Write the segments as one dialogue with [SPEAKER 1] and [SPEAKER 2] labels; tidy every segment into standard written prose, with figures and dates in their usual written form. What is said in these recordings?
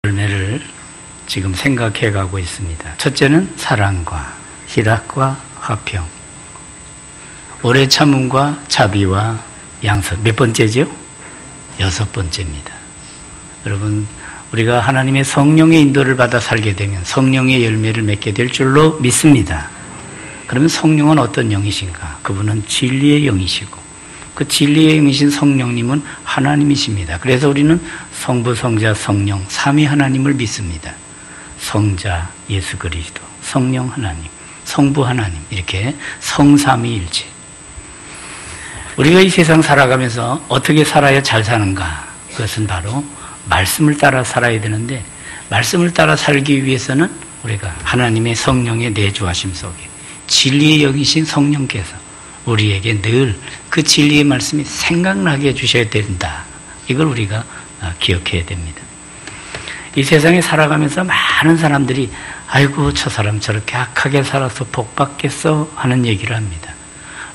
[SPEAKER 1] 열매를 지금 생각해 가고 있습니다. 첫째는 사랑과 희락과 화평, 오래 참음과 자비와 양선. 몇 번째죠? 6번째입니다. 여러분, 우리가 하나님의 성령의 인도를 받아 살게 되면 성령의 열매를 맺게 될 줄로 믿습니다. 그러면 성령은 어떤 영이신가? 그분은 진리의 영이시고 그 진리의 영이신 성령님은 하나님이십니다. 그래서 우리는 성부, 성자, 성령 삼위 하나님을 믿습니다. 성자 예수 그리스도, 성령 하나님, 성부 하나님, 이렇게 성삼위일체. 우리가 이 세상 살아가면서 어떻게 살아야 잘 사는가? 그것은 바로 말씀을 따라 살아야 되는데, 말씀을 따라 살기 위해서는 우리가 하나님의 성령의 내주하심 속에 진리의 영이신 성령께서 우리에게 늘 그 진리의 말씀이 생각나게 해주셔야 된다. 이걸 우리가 기억해야 됩니다. 이 세상에 살아가면서 많은 사람들이 아이고 저 사람 저렇게 악하게 살아서 복 받겠어 하는 얘기를 합니다.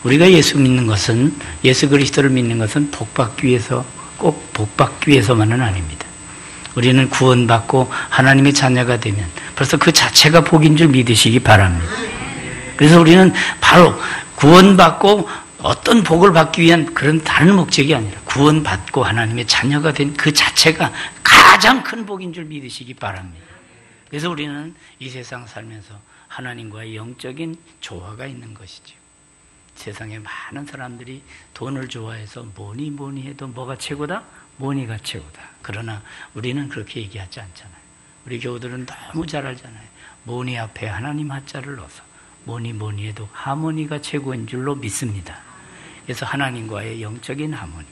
[SPEAKER 1] 우리가 예수 믿는 것은, 예수 그리스도를 믿는 것은 복 받기 위해서, 꼭 복 받기 위해서만은 아닙니다. 우리는 구원받고 하나님의 자녀가 되면 벌써 그 자체가 복인 줄 믿으시기 바랍니다. 그래서 우리는 바로 구원받고 어떤 복을 받기 위한 그런 다른 목적이 아니라 구원받고 하나님의 자녀가 된 그 자체가 가장 큰 복인 줄 믿으시기 바랍니다. 그래서 우리는 이 세상 살면서 하나님과의 영적인 조화가 있는 것이죠. 세상에 많은 사람들이 돈을 좋아해서 뭐니 해도 뭐가 최고다? 뭐니가 최고다. 그러나 우리는 그렇게 얘기하지 않잖아요. 우리 교우들은 너무 잘 알잖아요. 뭐니 앞에 하나님 한자를 넣어서 뭐니 해도 하모니가 최고인 줄로 믿습니다. 그래서 하나님과의 영적인 하모니,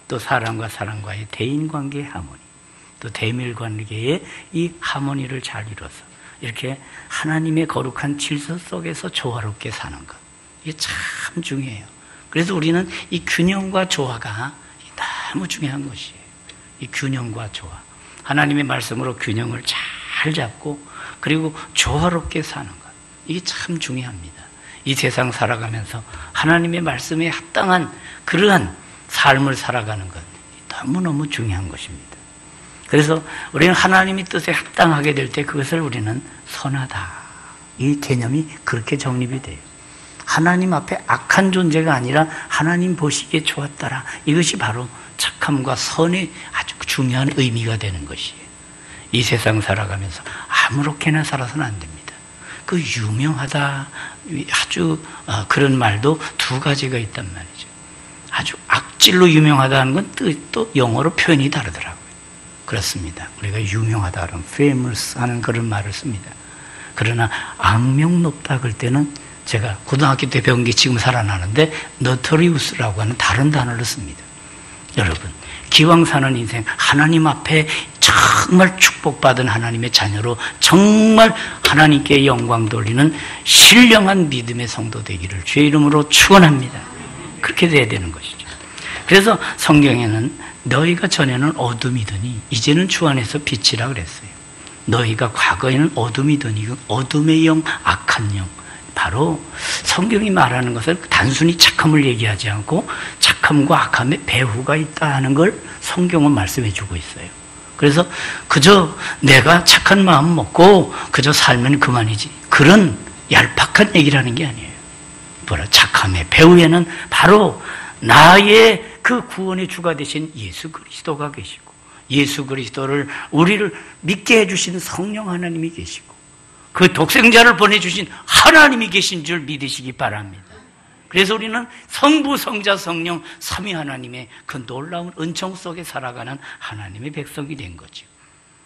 [SPEAKER 1] 또 사람과의 대인관계의 하모니, 또 대밀관계의 이 하모니를 잘 이뤄서 이렇게 하나님의 거룩한 질서 속에서 조화롭게 사는 것, 이게 참 중요해요. 그래서 우리는 이 균형과 조화가 너무 중요한 것이에요. 이 균형과 조화, 하나님의 말씀으로 균형을 잘 잡고 그리고 조화롭게 사는 것, 이게 참 중요합니다. 이 세상 살아가면서 하나님의 말씀에 합당한 그러한 삶을 살아가는 것, 너무너무 중요한 것입니다. 그래서 우리는 하나님의 뜻에 합당하게 될 때 그것을 우리는 선하다, 이 개념이 그렇게 정립이 돼요. 하나님 앞에 악한 존재가 아니라 하나님 보시기에 좋았더라, 이것이 바로 착함과 선의 아주 중요한 의미가 되는 것이에요. 이 세상 살아가면서 아무렇게나 살아서는 안 됩니다. 그 유명하다, 아주 그런 말도 두 가지가 있단 말이죠. 아주 악질로 유명하다는 건 또 영어로 표현이 다르더라고요. 그렇습니다. 우리가 유명하다 그러면 famous 하는 그런 말을 씁니다. 그러나 악명 높다 그럴 때는 제가 고등학교 때 배운 게 지금 살아나는데 notorious라고 하는 다른 단어를 씁니다. 여러분, 기왕 사는 인생 하나님 앞에 정말 축복받은 하나님의 자녀로 정말 하나님께 영광 돌리는 신령한 믿음의 성도 되기를 주의 이름으로 축원합니다. 그렇게 돼야 되는 것이죠. 그래서 성경에는 너희가 전에는 어둠이더니 이제는 주 안에서 빛이라 그랬어요. 너희가 과거에는 어둠이더니 어둠의 영, 악한 영, 바로 성경이 말하는 것은 단순히 착함을 얘기하지 않고 착함과 악함의 배후가 있다 하는 걸 성경은 말씀해 주고 있어요. 그래서 그저 내가 착한 마음 먹고 그저 살면 그만이지, 그런 얄팍한 얘기라는 게 아니에요. 착함의 배후에는 바로 나의 그 구원의 주가 되신 예수 그리스도가 계시고, 예수 그리스도를 우리를 믿게 해주신 성령 하나님이 계시고, 그 독생자를 보내주신 하나님이 계신 줄 믿으시기 바랍니다. 그래서 우리는 성부, 성자, 성령 삼위 하나님의 그 놀라운 은총 속에 살아가는 하나님의 백성이 된 거죠.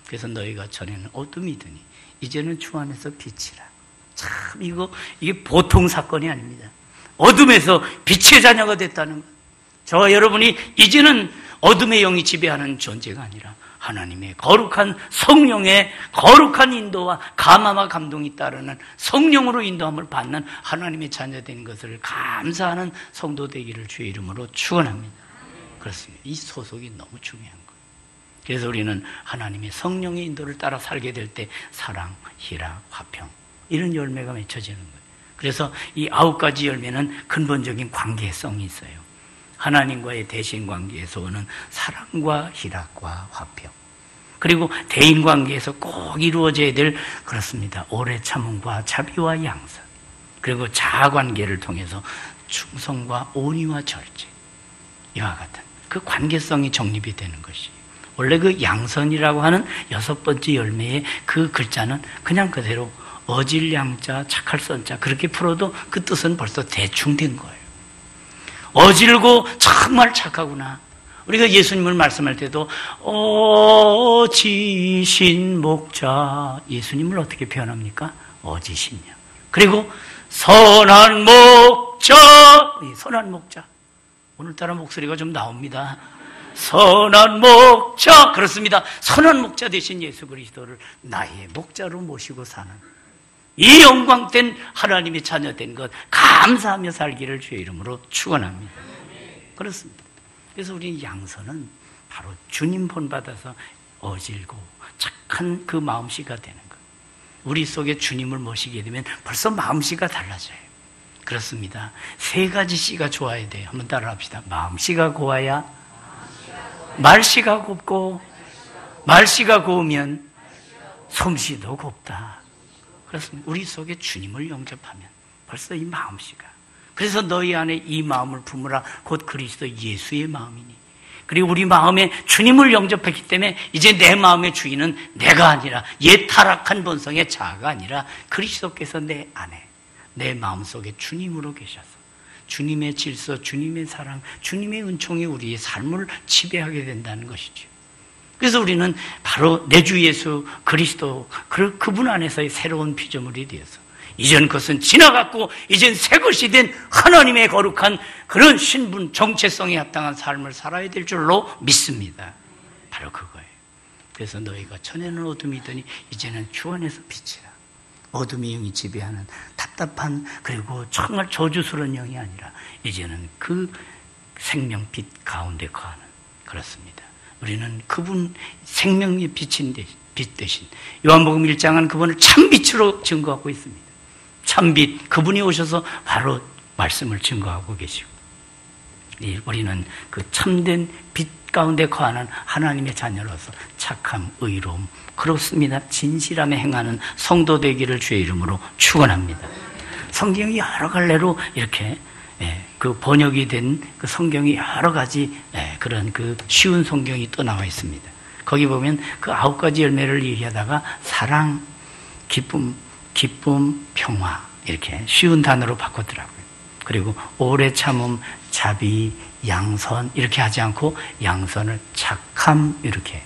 [SPEAKER 1] 그래서 너희가 전에는 어둠이더니 이제는 주 안에서 빛이라. 참 이게 보통 사건이 아닙니다. 어둠에서 빛의 자녀가 됐다는 것. 저와 여러분이 이제는 어둠의 영이 지배하는 존재가 아니라 하나님의 거룩한 성령의 거룩한 인도와 감화와 감동이 따르는 성령으로 인도함을 받는 하나님의 자녀된 것을 감사하는 성도 되기를 주의 이름으로 축원합니다. 그렇습니다. 이 소속이 너무 중요한 거예요. 그래서 우리는 하나님의 성령의 인도를 따라 살게 될 때 사랑, 희락, 화평, 이런 열매가 맺혀지는 거예요. 그래서 이 9가지 열매는 근본적인 관계성이 있어요. 하나님과의 대신 관계에서 오는 사랑과 희락과 화평, 그리고 대인관계에서 꼭 이루어져야 될 그렇습니다. 오래 참음과 자비와 양선, 그리고 자아관계를 통해서 충성과 온유와 절제, 이와 같은 그 관계성이 정립이 되는 것이, 원래 그 양선이라고 하는 6번째 열매의 그 글자는 그냥 그대로 어질 양자, 착할 선자 그렇게 풀어도 그 뜻은 벌써 대충 된 거예요. 어질고 정말 착하구나. 우리가 예수님을 말씀할 때도 어지신 목자, 예수님을 어떻게 표현합니까? 어지신냐. 그리고 선한 목자, 선한 목자. 오늘따라 목소리가 좀 나옵니다. 선한 목자, 그렇습니다. 선한 목자 되신 예수 그리스도를 나의 목자로 모시고 사는 이 영광된 하나님의 자녀된 것 감사하며 살기를 주의 이름으로 축원합니다. 그렇습니다. 그래서 우리 양선은 바로 주님 본받아서 어질고 착한 그 마음씨가 되는 것. 우리 속에 주님을 모시게 되면 벌써 마음씨가 달라져요. 그렇습니다. 3가지 씨가 좋아야 돼요. 한번 따라합시다. 마음씨가 고와야 말씨가 곱고, 말씨가 고우면 솜씨도 곱다. 그렇습니다. 우리 속에 주님을 영접하면 벌써 이 마음씨가, 그래서 너희 안에 이 마음을 품으라 곧 그리스도 예수의 마음이니, 그리고 우리 마음에 주님을 영접했기 때문에 이제 내 마음의 주인은 내가 아니라 옛 타락한 본성의 자아가 아니라 그리스도께서 내 안에, 내 마음속에 주님으로 계셔서 주님의 질서, 주님의 사랑, 주님의 은총이 우리의 삶을 지배하게 된다는 것이죠. 그래서 우리는 바로 내 주 예수 그리스도 그분 안에서의 새로운 피조물이 되어서 이전 것은 지나갔고 이젠 새 것이 된 하나님의 거룩한 그런 신분, 정체성에 합당한 삶을 살아야 될 줄로 믿습니다. 바로 그거예요. 그래서 너희가 전에는 어둠이더니 이제는 주 안에서 빛이라. 어둠의 영이 지배하는 답답한, 그리고 정말 저주스러운 영이 아니라 이제는 그 생명빛 가운데 거하는, 그렇습니다. 우리는 그분 생명의 빛 대신 요한복음 1장은 그분을 참빛으로 증거하고 있습니다. 참빛, 그분이 오셔서 바로 말씀을 증거하고 계시고, 우리는 그 참된 빛 가운데 거하는 하나님의 자녀로서 착함, 의로움, 그렇습니다. 진실함에 행하는 성도 되기를 주의 이름으로 축원합니다. 성경이 여러 갈래로 이렇게 그 번역이 된 그 성경이 여러 가지 그런 그 쉬운 성경이 또 나와 있습니다. 거기 보면 그 9가지 열매를 얘기하다가 사랑, 기쁨, 평화 이렇게 쉬운 단어로 바꿨더라고요. 그리고 오래 참음, 자비, 양선 이렇게 하지 않고 양선을 착함 이렇게.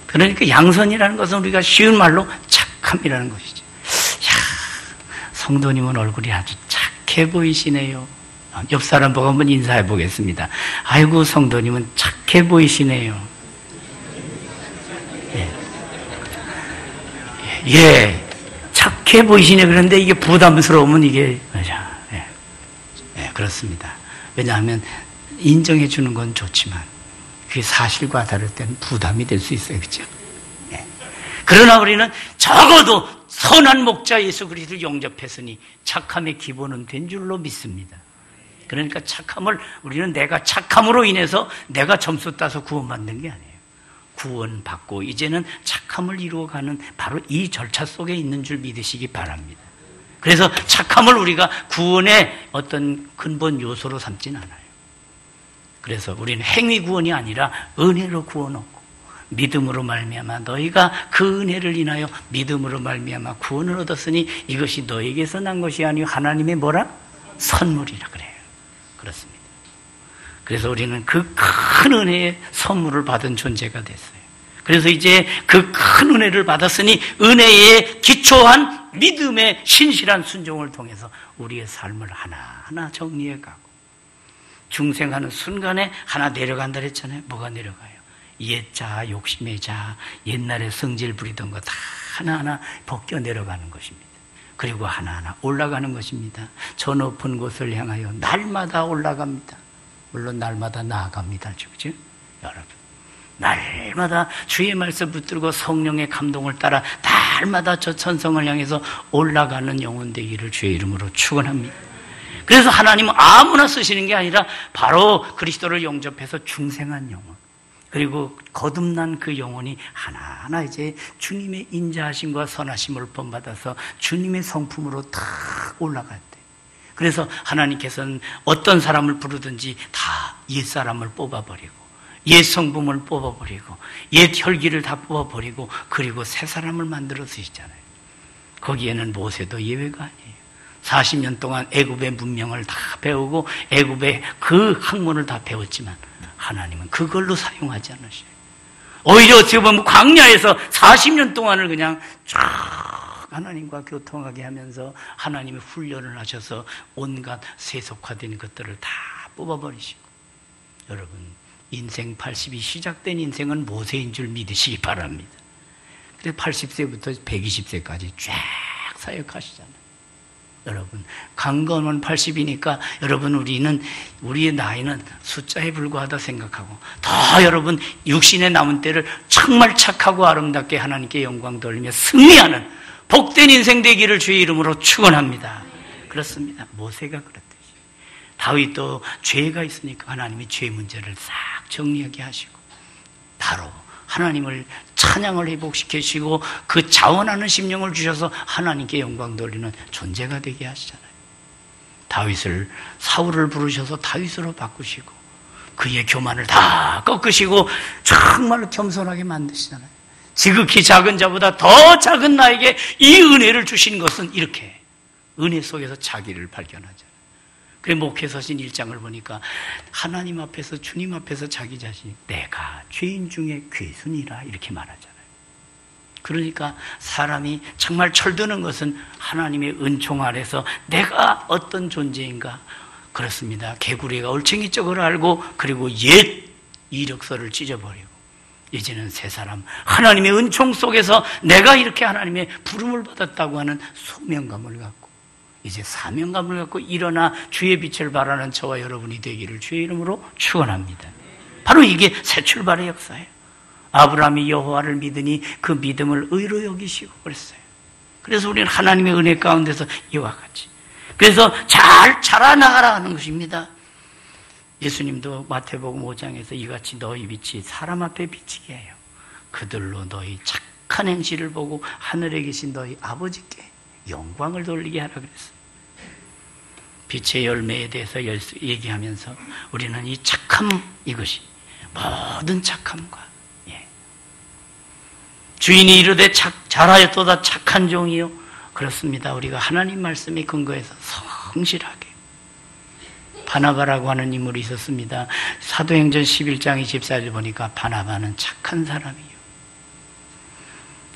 [SPEAKER 1] 그러니까 양선이라는 것은 우리가 쉬운 말로 착함이라는 것이죠. 야, 성도님은 얼굴이 아주 착해 보이시네요. 옆 사람 보고 한번 인사해 보겠습니다. 아이고 성도님은 착해 보이시네요. 예, 착해 보이시네. 그런데 이게 부담스러우면 이게 그렇습니다. 왜냐하면 인정해 주는 건 좋지만 그게 사실과 다를 때는 부담이 될 수 있어요. 그렇죠? 그러나 우리는 적어도 선한 목자 예수 그리스도를 영접했으니 착함의 기본은 된 줄로 믿습니다. 그러니까 착함을 우리는 내가 착함으로 인해서 내가 점수 따서 구원받는 게 아니에요. 구원받고 이제는 착함을 이루어가는 바로 이 절차 속에 있는 줄 믿으시기 바랍니다. 그래서 착함을 우리가 구원의 어떤 근본 요소로 삼진 않아요. 그래서 우리는 행위 구원이 아니라 은혜로 구원 얻고 믿음으로 말미암아 너희가 그 은혜를 인하여 믿음으로 말미암아 구원을 얻었으니 이것이 너에게서 난 것이 아니요 하나님의 뭐라? 선물이라 그래요. 그렇습니다. 그래서 우리는 그 큰 은혜의 선물을 받은 존재가 됐어요. 그래서 이제 그 큰 은혜를 받았으니 은혜에 기초한 믿음의 신실한 순종을 통해서 우리의 삶을 하나하나 정리해 가고 중생하는 순간에 하나 내려간다 그랬잖아요. 뭐가 내려가요? 옛자, 욕심의 자, 옛날에 성질 부리던 거 다 하나하나 벗겨 내려가는 것입니다. 그리고 하나하나 올라가는 것입니다. 저 높은 곳을 향하여 날마다 올라갑니다. 물론 날마다 나아갑니다. 그렇죠? 여러분, 날마다 주의 말씀 붙들고 성령의 감동을 따라 날마다 저 천성을 향해서 올라가는 영혼 되기를 주의 이름으로 축원합니다. 그래서 하나님은 아무나 쓰시는 게 아니라 바로 그리스도를 영접해서 중생한 영혼, 그리고 거듭난 그 영혼이 하나하나 이제 주님의 인자하심과 선하심을 본받아서 주님의 성품으로 다 올라갈 때, 그래서 하나님께서는 어떤 사람을 부르든지 다 옛사람을 뽑아버리고 옛 성품을 뽑아버리고 옛 혈기를 다 뽑아버리고 그리고 새 사람을 만들어 쓰시잖아요. 거기에는 모세도 예외가 아니에요. 40년 동안 애굽의 문명을 다 배우고 애굽의 그 학문을 다 배웠지만 하나님은 그걸로 사용하지 않으셔요. 오히려 어떻게 보면 광야에서 40년 동안을 그냥 쫙 하나님과 교통하게 하면서 하나님의 훈련을 하셔서 온갖 세속화된 것들을 다 뽑아버리시고, 여러분 인생 80이 시작된 인생은 모세인 줄 믿으시기 바랍니다. 그래서 80세부터 120세까지 쫙 사역하시잖아요. 여러분 강건은 80이니까 여러분 우리의 나이는 숫자에 불과하다 생각하고 더 여러분 육신에 남은 때를 정말 착하고 아름답게 하나님께 영광 돌리며 승리하는 복된 인생 되기를 주의 이름으로 축원합니다. 그렇습니다. 모세가 그랬듯이 다윗도 죄가 있으니까 하나님이 죄 문제를 싹 정리하게 하시고 바로 하나님을 찬양을 회복시키시고 그 자원하는 심령을 주셔서 하나님께 영광 돌리는 존재가 되게 하시잖아요. 사울을 부르셔서 다윗으로 바꾸시고 그의 교만을 다 꺾으시고 정말로 겸손하게 만드시잖아요. 지극히 작은 자보다 더 작은 나에게 이 은혜를 주신 것은 이렇게 은혜 속에서 자기를 발견하잖아요. 그래 목회서신 1장을 보니까 하나님 앞에서 주님 앞에서 자기 자신이 내가 죄인 중에 괴순이라 이렇게 말하잖아요. 그러니까 사람이 정말 철드는 것은 하나님의 은총 아래서 내가 어떤 존재인가, 그렇습니다. 개구리가 올챙이 쪽을 알고 그리고 옛 이력서를 찢어버리고 이제는 새 사람 하나님의 은총 속에서 내가 이렇게 하나님의 부름을 받았다고 하는 소명감을 갖고 이제 사명감을 갖고 일어나 주의 빛을 발하는 저와 여러분이 되기를 주의 이름으로 축원합니다. 바로 이게 새 출발의 역사예요. 아브라함이 여호와를 믿으니 그 믿음을 의로 여기시고 그랬어요. 그래서 우리는 하나님의 은혜 가운데서 이와 같이 그래서 잘 자라나가라 하는 것입니다. 예수님도 마태복음 5장에서 이같이 너희 빛이 사람 앞에 비치게 해요. 그들로 너희 착한 행실을 보고 하늘에 계신 너희 아버지께 영광을 돌리게 하라 그랬어요. 빛의 열매에 대해서 얘기하면서 우리는 이 착함, 이것이 모든 착함과 주인이 이르되 잘하였도다 착한 종이요. 그렇습니다. 우리가 하나님 말씀에 근거해서 성실하게 바나바라고 하는 인물이 있었습니다. 사도행전 11장 24절 보니까 바나바는 착한 사람이요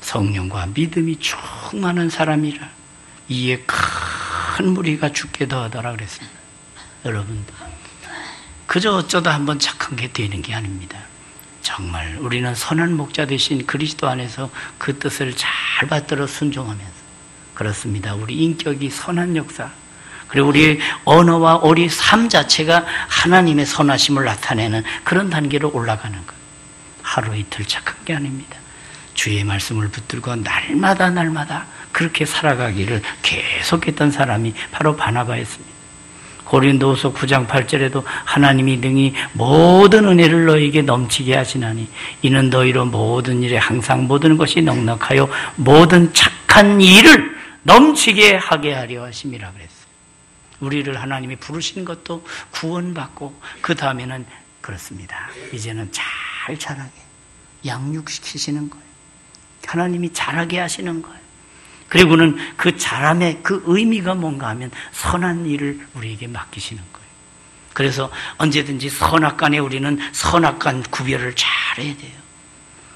[SPEAKER 1] 성령과 믿음이 충만한 사람이라 이에 큰 무리가 죽게 더하더라 그랬습니다. 여러분 그저 어쩌다 한번 착한 게 되는 게 아닙니다. 정말 우리는 선한 목자 되신 그리스도 안에서 그 뜻을 잘 받들어 순종하면서 그렇습니다. 우리 인격이 선한 역사 그리고 우리의 언어와 우리 삶 자체가 하나님의 선하심을 나타내는 그런 단계로 올라가는 것. 하루 이틀 착한 게 아닙니다. 주의 말씀을 붙들고 날마다 그렇게 살아가기를 계속했던 사람이 바로 바나바였습니다. 고린도후서 9장 8절에도 하나님이 능히 모든 은혜를 너희에게 넘치게 하시나니 이는 너희로 모든 일에 항상 모든 것이 넉넉하여 모든 착한 일을 넘치게 하게 하려 하심이라 그랬어요. 우리를 하나님이 부르신 것도 구원받고 그 다음에는 그렇습니다. 이제는 잘 자라게 양육시키시는 거예요. 하나님이 자라게 하시는 거예요. 그리고는 그 자람의 그 의미가 뭔가 하면 선한 일을 우리에게 맡기시는 거예요. 그래서 언제든지 선악간에 우리는 선악간 구별을 잘해야 돼요.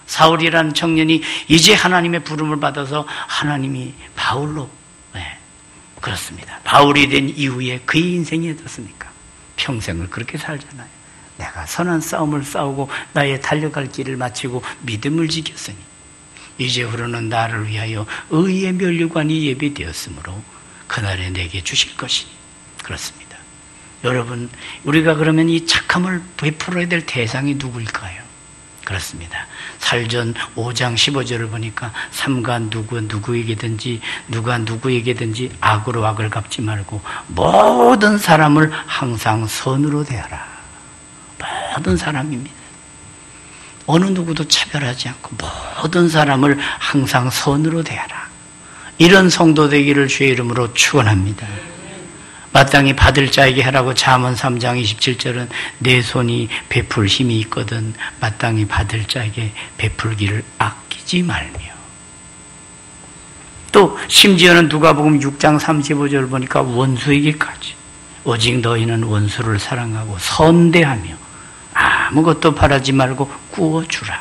[SPEAKER 1] 사울이라는 청년이 이제 하나님의 부름을 받아서 하나님이 바울로 그렇습니다. 바울이 된 이후에 그의 인생이 어떻습니까? 평생을 그렇게 살잖아요. 내가 선한 싸움을 싸우고 나의 달려갈 길을 마치고 믿음을 지켰으니 이제후로는 나를 위하여 의의 면류관이 예비되었으므로 그날에 내게 주실 것이니. 그렇습니다. 여러분 우리가 그러면 이 착함을 베풀어야 될 대상이 누구일까요? 그렇습니다. 살전 5장 15절을 보니까 삼가 누구에게든지 누가 누구에게든지 악으로 악을 갚지 말고 모든 사람을 항상 선으로 대하라. 모든 사람입니다. 어느 누구도 차별하지 않고 모든 사람을 항상 선으로 대하라. 이런 성도 되기를 주의 이름으로 축원합니다. 마땅히 받을 자에게 하라고 잠언 3장 27절은 내 손이 베풀 힘이 있거든 마땅히 받을 자에게 베풀기를 아끼지 말며. 또 심지어는 누가복음 6장 35절 보니까 원수에게까지 오직 너희는 원수를 사랑하고 선대하며 아무것도 바라지 말고 구워주라.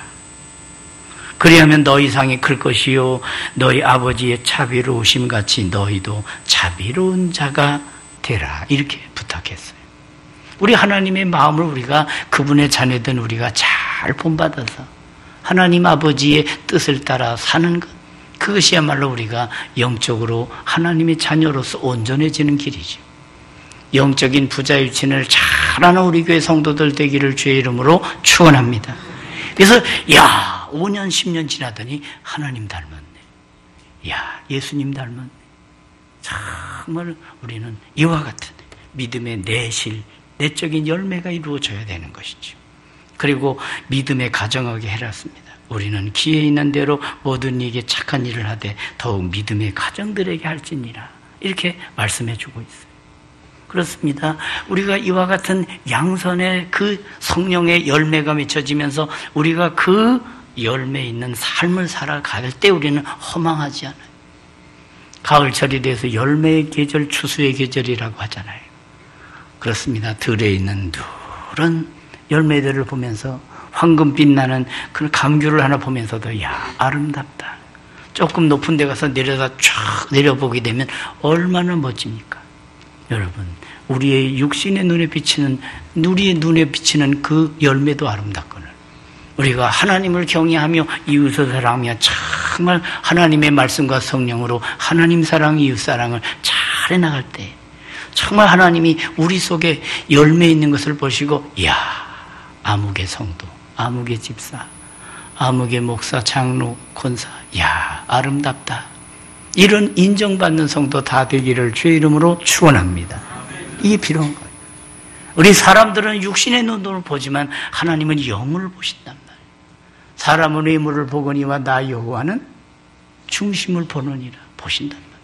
[SPEAKER 1] 그리하면 너희 상이 클 것이요 너희 아버지의 자비로우심 같이 너희도 자비로운 자가 되라. 이렇게 부탁했어요. 우리 하나님의 마음을 우리가 그분의 자녀된 우리가 잘 본받아서 하나님 아버지의 뜻을 따라 사는 것, 그것이야말로 우리가 영적으로 하나님의 자녀로서 온전해지는 길이죠. 영적인 부자유친을 잘하는 우리 교회 성도들 되기를 주의 이름으로 축원합니다. 그래서 5년 10년 지나더니 하나님 닮았네, 예수님 닮았네. 정말 우리는 이와 같은 믿음의 내적인 열매가 이루어져야 되는 것이죠. 그리고 믿음의 가정하게 해놨습니다. 우리는 기회 있는 대로 모든 이에게 착한 일을 하되 더욱 믿음의 가정들에게 할지니라. 이렇게 말씀해 주고 있어요. 그렇습니다. 우리가 이와 같은 양선의 그 성령의 열매가 맺혀지면서 우리가 그 열매 있는 삶을 살아갈 때 우리는 허망하지 않아요. 가을철이 돼서 열매의 계절, 추수의 계절이라고 하잖아요. 그렇습니다. 들에 있는 누런 열매들을 보면서 황금빛 나는 그런 감귤을 하나 보면서도 아름답다. 조금 높은 데 가서 내려보게 되면 얼마나 멋집니까? 여러분, 우리의 육신의 눈에 비치는, 우리의 눈에 비치는 그 열매도 아름답거늘 우리가 하나님을 경외하며 이웃을 사랑하며 정말 하나님의 말씀과 성령으로 하나님 사랑, 이웃 사랑을 잘 해나갈 때 정말 하나님이 우리 속에 열매 있는 것을 보시고 아무개 성도, 아무개 집사, 아무개 목사, 장로, 권사, 아름답다. 이런 인정받는 성도 다 되기를 주의 이름으로 축원합니다. 이게 필요한 거예요. 우리 사람들은 육신의 눈으로 보지만 하나님은 영을 보신단 말이에요. 사람은 외모를 보거니와 나 여호와는 중심을 보느니라 보신단 말이에요.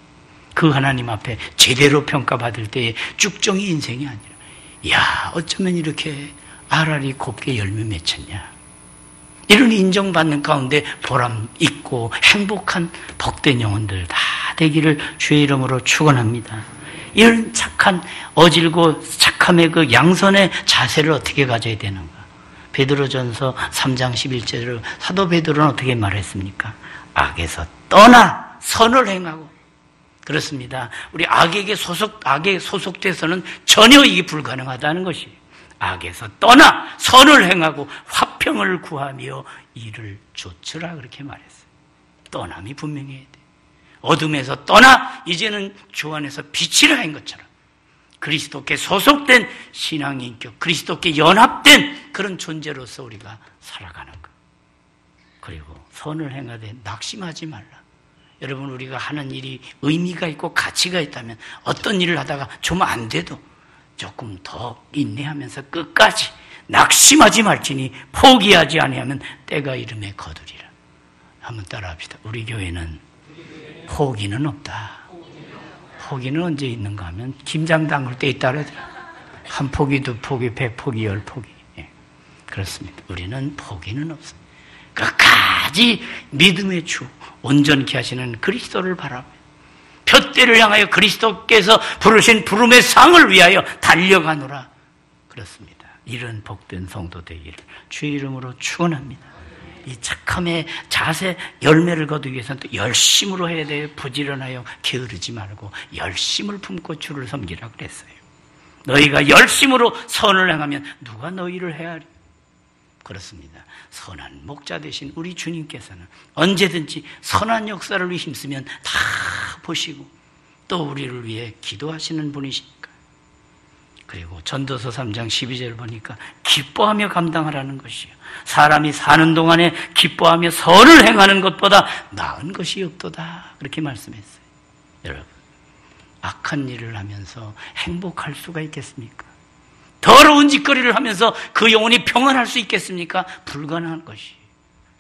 [SPEAKER 1] 그 하나님 앞에 제대로 평가받을 때의 쭉정이 인생이 아니라 어쩌면 이렇게 알알이 곱게 열매 맺혔냐. 이런 인정받는 가운데 보람 있고 행복한 복된 영혼들 다 되기를 주의 이름으로 축원합니다. 이런 착한 어질고 착함의 그 양선의 자세를 어떻게 가져야 되는가? 베드로전서 3장 11절을 사도 베드로는 어떻게 말했습니까? 악에서 떠나 선을 행하고. 그렇습니다. 우리 악에 소속돼서는 전혀 이게 불가능하다는 것이에요. 악에서 떠나 선을 행하고 화평을 구하며 이를 좇으라 그렇게 말했어요. 떠남이 분명해야 돼. 어둠에서 떠나 이제는 주 안에서 빛이라 한 것처럼 그리스도께 소속된 신앙의 인격, 그리스도께 연합된 그런 존재로서 우리가 살아가는 것. 그리고 선을 행하되 낙심하지 말라. 여러분, 우리가 하는 일이 의미가 있고 가치가 있다면 어떤 일을 하다가 좀 안 돼도 조금 더 인내하면서 끝까지 낙심하지 말지니 포기하지 아니하면 때가 이름에 거두리라. 한번 따라합시다. 우리 교회는 포기는 없다. 포기는 언제 있는가 하면 김장 담글 때 있다 그러더라. 한 포기, 두 포기, 100포기, 10포기. 그렇습니다. 우리는 포기는 없어요. 끝까지 믿음의 주, 온전케 하시는 그리스도를 바라보며 푯대를 향하여 그리스도께서 부르신 부름의 상을 위하여 달려가노라. 그렇습니다. 이런 복된 성도 되기를 주의 이름으로 축원합니다. 이 착함의 자세 열매를 거두기 위해서는 또 열심으로 해야 돼요. 부지런하여 게으르지 말고 열심을 품고 주를 섬기라 그랬어요. 너희가 열심으로 선을 행하면 누가 너희를 헤아리? 그렇습니다. 선한 목자 되신 우리 주님께서는 언제든지 선한 역사를 위해 힘쓰면 다 보시고 또 우리를 위해 기도하시는 분이시니까. 그리고 전도서 3장 12절 보니까 기뻐하며 감당하라는 것이요. 사람이 사는 동안에 기뻐하며 선을 행하는 것보다 나은 것이 없도다. 그렇게 말씀했어요. 여러분, 악한 일을 하면서 행복할 수가 있겠습니까? 더러운 짓거리를 하면서 그 영혼이 평안할 수 있겠습니까? 불가능한 것이.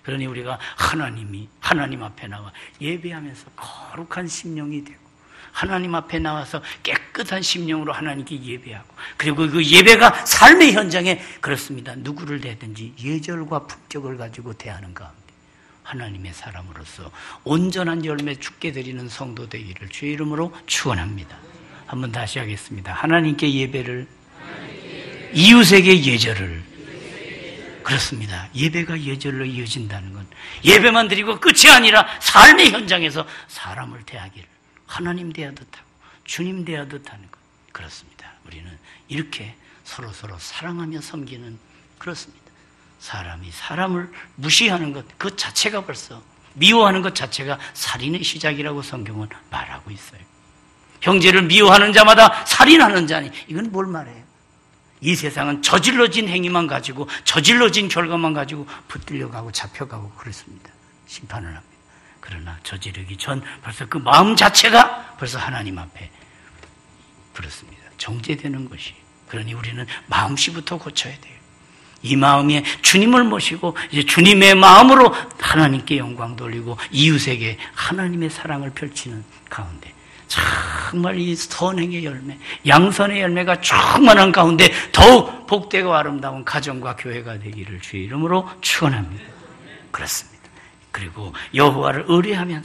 [SPEAKER 1] 그러니 우리가 하나님 앞에 나와 예배하면서 거룩한 심령이 되고 하나님 앞에 나와서 깨끗한 심령으로 하나님께 예배하고, 그리고 그 예배가 삶의 현장에 그렇습니다. 누구를 대든지 예절과 품격을 가지고 대하는 가운데 하나님의 사람으로서 온전한 열매 죽게 드리는 성도 되기를 주의 이름으로 축원합니다. 한번 다시 하겠습니다. 하나님께 예배를, 이웃에게 예절을. 그렇습니다. 예배가 예절로 이어진다는 건 예배만 드리고 끝이 아니라 삶의 현장에서 사람을 대하기를 하나님 대하듯 하고 주님 대하듯 하는 것. 그렇습니다. 우리는 이렇게 서로 사랑하며 섬기는, 그렇습니다. 사람이 사람을 무시하는 것, 그 자체가 벌써, 미워하는 것 자체가 살인의 시작이라고 성경은 말하고 있어요. 형제를 미워하는 자마다 살인하는 자니, 이건 뭘 말해요? 이 세상은 저질러진 행위만 가지고, 저질러진 결과만 가지고 붙들려가고 잡혀가고 그렇습니다. 심판을 합니다. 그러나 저지르기 전 벌써 그 마음 자체가 벌써 하나님 앞에 그렇습니다. 정죄되는 것이. 그러니 우리는 마음씨부터 고쳐야 돼요. 이 마음에 주님을 모시고 이제 주님의 마음으로 하나님께 영광 돌리고 이웃에게 하나님의 사랑을 펼치는 가운데 정말 이 선행의 열매, 양선의 열매가 충만한 가운데 더욱 복되고 아름다운 가정과 교회가 되기를 주의 이름으로 축원합니다. 그렇습니다. 그리고 여호와를 의뢰하며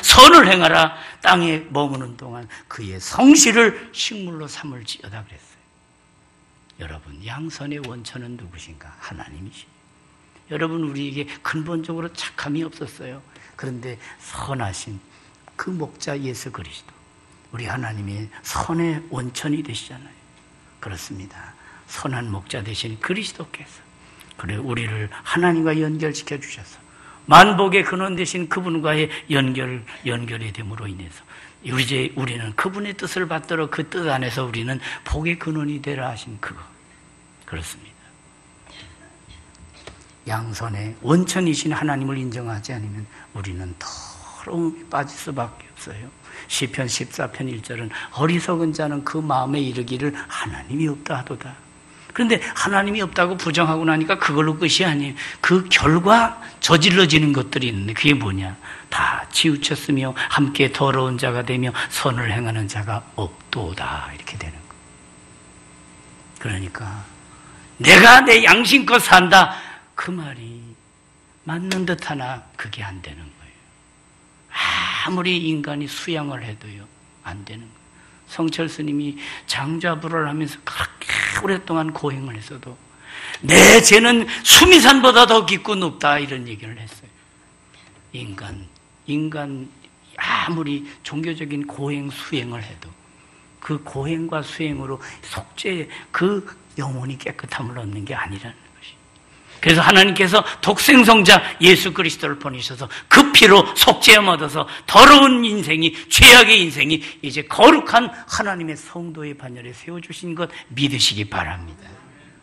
[SPEAKER 1] 선을 행하라. 땅에 머무는 동안 그의 성실을 식물로 삼을지어다 그랬어요. 여러분, 양선의 원천은 누구신가? 하나님이십니다. 여러분, 우리에게 근본적으로 착함이 없었어요. 그런데 선하신 그 목자 예수 그리스도, 우리 하나님의 선의 원천이 되시잖아요. 그렇습니다. 선한 목자 되신 그리스도께서 그래 우리를 하나님과 연결시켜 주셔서 만복의 근원 되신 그분과의 연결이 됨으로 인해서 이제 우리는 그분의 뜻을 받들어 그 뜻 안에서 우리는 복의 근원이 되라 하신 그거. 그렇습니다. 양선의 원천이신 하나님을 인정하지 않으면 우리는 더러움에 빠질 수밖에 없어요. 시편 14편 1절은 어리석은 자는 그 마음에 이르기를 하나님이 없다 하도다. 그런데 하나님이 없다고 부정하고 나니까 그걸로 끝이 아니에요. 그 결과 저질러지는 것들이 있는데 그게 뭐냐? 다 치우쳤으며 함께 더러운 자가 되며 선을 행하는 자가 없도다. 이렇게 되는 거. 그러니까 내가 내 양심껏 산다. 그 말이 맞는 듯하나 그게 안 되는 거예요. 아무리 인간이 수양을 해도요, 안 되는 거예요. 성철 스님이 장좌불을 하면서 그렇게 오랫동안 고행을 했어도 내 죄는 수미산보다 더 깊고 높다 이런 얘기를 했어요. 인간 아무리 종교적인 고행 수행을 해도 그 고행과 수행으로 속죄 그 영혼이 깨끗함을 얻는 게 아니라는 것이. 그래서 하나님께서 독생성자 예수 그리스도를 보내셔서 그 피로 속죄함 얻어서 더러운 인생이, 죄악의 인생이 이제 거룩한 하나님의 성도의 반열에 세워주신 것 믿으시기 바랍니다.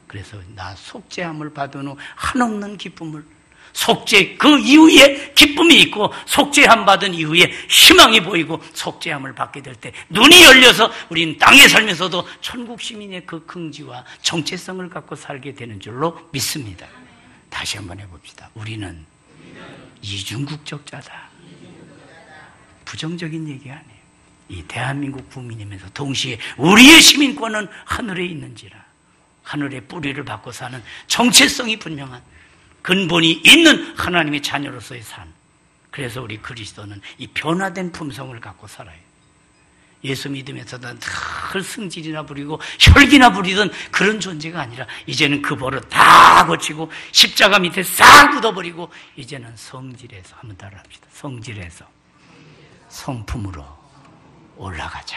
[SPEAKER 1] 그래서 나 속죄함을 받은 후 한없는 기쁨을, 속죄 그 이후에 기쁨이 있고 속죄함 받은 이후에 희망이 보이고 속죄함을 받게 될 때 눈이 열려서 우리는 땅에 살면서도 천국 시민의 그 긍지와 정체성을 갖고 살게 되는 줄로 믿습니다. 다시 한번 해봅시다. 우리는 이중국적자다. 부정적인 얘기 아니에요. 이 대한민국 국민이면서 동시에 우리의 시민권은 하늘에 있는지라, 하늘의 뿌리를 받고 사는 정체성이 분명한 근본이 있는 하나님의 자녀로서의 삶. 그래서 우리 그리스도는 이 변화된 품성을 갖고 살아요. 예수 믿으면서도 늘 승질이나 부리고 혈기나 부리던 그런 존재가 아니라 이제는 그 버릇 다 고치고 십자가 밑에 싹 묻어버리고 이제는 성질에서, 한번 따라합시다. 성질에서 성품으로 올라가자.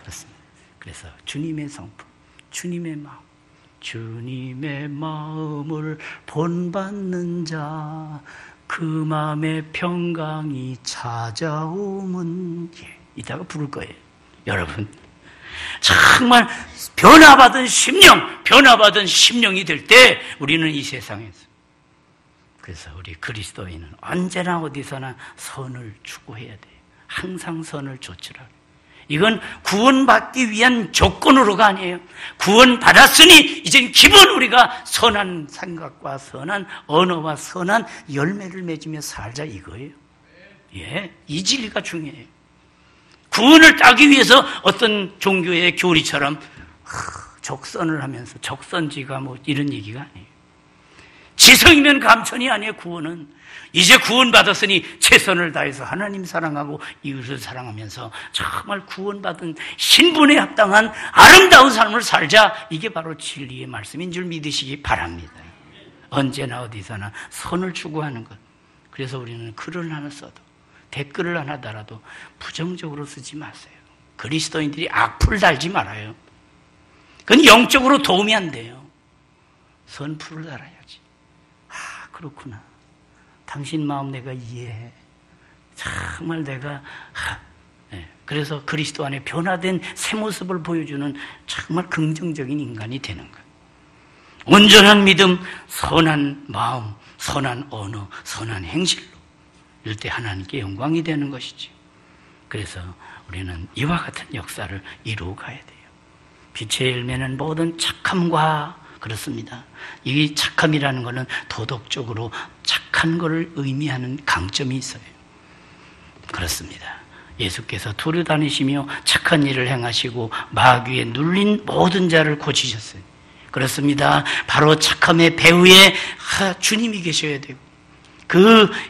[SPEAKER 1] 그렇습니다. 그래서 주님의 성품, 주님의 마음, 주님의 마음을 본받는 자, 그 마음의 평강이 찾아오면, 이따가 부를 거예요. 여러분, 정말 변화받은 심령이 될 때 우리는 이 세상에서, 그래서 우리 그리스도인은 언제나 어디서나 선을 추구해야 돼요. 항상 선을 좇으라. 이건 구원받기 위한 조건으로가 아니에요. 구원받았으니 이젠 기본 우리가 선한 생각과 선한 언어와 선한 열매를 맺으며 살자 이거예요. 예, 이 진리가 중요해요. 구원을 따기 위해서 어떤 종교의 교리처럼 적선을 하면서 적선지가 뭐 이런 얘기가 아니에요. 지성이면 감천이 아니에요. 구원은 이제 구원받았으니 최선을 다해서 하나님 사랑하고 이웃을 사랑하면서 정말 구원받은 신분에 합당한 아름다운 삶을 살자. 이게 바로 진리의 말씀인 줄 믿으시기 바랍니다. 언제나 어디서나 선을 추구하는 것. 그래서 우리는 글을 하나 써도 댓글을 하나 달아도 부정적으로 쓰지 마세요. 그리스도인들이 악플 달지 말아요. 그건 영적으로 도움이 안 돼요. 선풀을 달아야지. 그렇구나. 당신 마음 내가 이해해. 정말 내가 그래서 그리스도 안에 변화된 새 모습을 보여주는 정말 긍정적인 인간이 되는 것. 온전한 믿음, 선한 마음, 선한 언어, 선한 행실로 이럴 때 하나님께 영광이 되는 것이지. 그래서 우리는 이와 같은 역사를 이루어 가야 돼요. 빛의 열매는 모든 착함과 그렇습니다. 이 착함이라는 것은 도덕적으로 착한 것을 의미하는 강점이 있어요. 그렇습니다. 예수께서 두루 다니시며 착한 일을 행하시고 마귀에 눌린 모든 자를 고치셨어요. 그렇습니다. 바로 착함의 배후에 주님이 계셔야 되고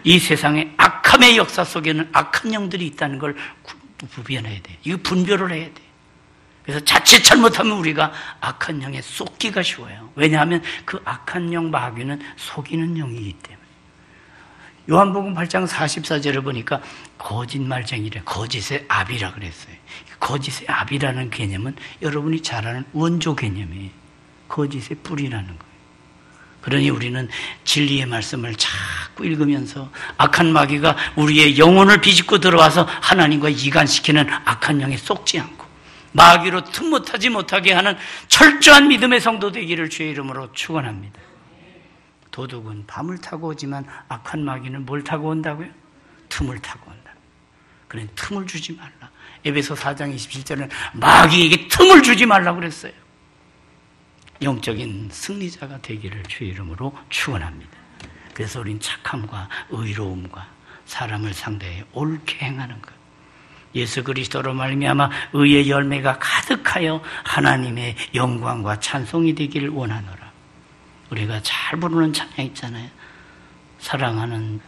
[SPEAKER 1] 이 세상의 악함의 역사 속에는 악한 영들이 있다는 걸 구별해야 돼요. 이거 분별을 해야 돼요. 그래서 자칫 잘못하면 우리가 악한 영에 쏟기가 쉬워요. 왜냐하면 그 악한 영 마귀는 속이는 영이기 때문에. 요한복음 8장 44절을 보니까 거짓말쟁이래. 거짓의 압이라 그랬어요. 거짓의 압이라는 개념은 여러분이 잘 아는 원조 개념이에요. 거짓의 뿌리라는 거예요. 그러니 우리는 진리의 말씀을 자꾸 읽으면서 악한 마귀가 우리의 영혼을 비집고 들어와서 하나님과 이간시키는 악한 영에 속지 않고 마귀로 틈못하지 못하게 하는 철저한 믿음의 성도 되기를 주의 이름으로 축원합니다. 도둑은 밤을 타고 오지만 악한 마귀는 뭘 타고 온다고요? 틈을 타고 온다. 그러니 틈을 주지 말라. 에베소 4장 27절은 마귀에게 틈을 주지 말라고 그랬어요. 영적인 승리자가 되기를 주의 이름으로 축원합니다. 그래서 우린 착함과 의로움과 사람을 상대해 옳게 행하는 것. 예수 그리스도로 말미암아 의의 열매가 가득하여 하나님의 영광과 찬송이 되기를 원하노라. 우리가 잘 부르는 찬양 있잖아요. 사랑하는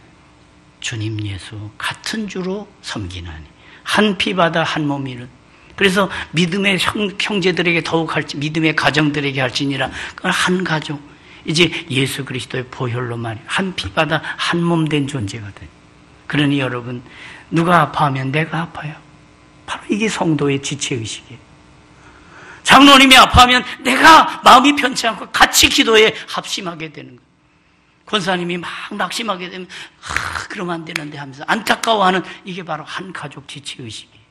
[SPEAKER 1] 주님 예수 같은 주로 섬기나니 한 피 받아 한 몸이는. 그래서 믿음의 형제들에게 더욱 할지 믿음의 가정들에게 할지니라. 그건 한 가족. 이제 예수 그리스도의 보혈로 말이 한 피 받아 한 몸 된 존재가 돼. 그러니 여러분 누가 아파하면 내가 아파요. 바로 이게 성도의 지체의식이에요. 장로님이 아파하면 내가 마음이 편치 않고 같이 기도에 합심하게 되는 거예요. 권사님이 막 낙심하게 되면 그러면 안 되는데 하면서 안타까워하는 이게 바로 한 가족 지체의식이에요.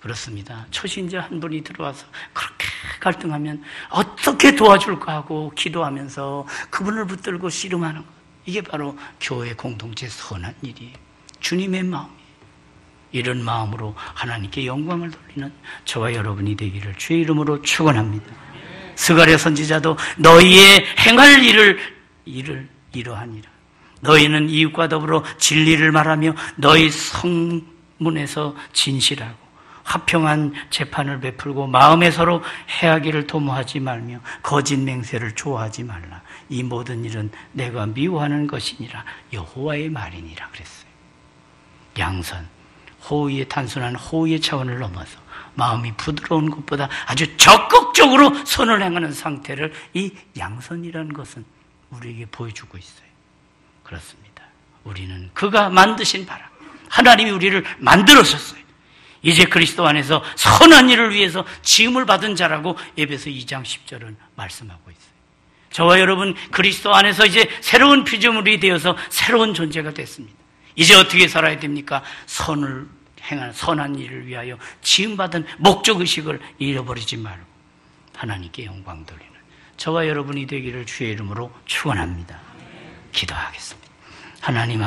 [SPEAKER 1] 그렇습니다. 초신자 한 분이 들어와서 그렇게 갈등하면 어떻게 도와줄까 하고 기도하면서 그분을 붙들고 씨름하는 것. 이게 바로 교회 공동체 선한 일이에요. 주님의 마음이에요. 이런 마음으로 하나님께 영광을 돌리는 저와 여러분이 되기를 주의 이름으로 축원합니다. 스가랴 선지자도 너희의 행할 일을 이러하니라. 너희는 이웃과 더불어 진리를 말하며 너희 성문에서 진실하고 화평한 재판을 베풀고 마음에 서로 해하기를 도모하지 말며 거짓 맹세를 좋아하지 말라. 이 모든 일은 내가 미워하는 것이니라. 여호와의 말이니라 그랬어요. 양선, 호의의 단순한 호의의 차원을 넘어서 마음이 부드러운 것보다 아주 적극적으로 선을 행하는 상태를 이 양선이라는 것은 우리에게 보여주고 있어요. 그렇습니다. 우리는 그가 만드신 바람, 하나님이 우리를 만들었었어요. 이제 그리스도 안에서 선한 일을 위해서 지음을 받은 자라고 에베소 2장 10절은 말씀하고 있어요. 저와 여러분 그리스도 안에서 이제 새로운 피조물이 되어서 새로운 존재가 됐습니다. 이제 어떻게 살아야 됩니까? 선을 행하는 선한 일을 위하여 지음받은 목적의식을 잃어버리지 말고 하나님께 영광 돌리는 저와 여러분이 되기를 주의 이름으로 축원합니다. 기도하겠습니다. 하나님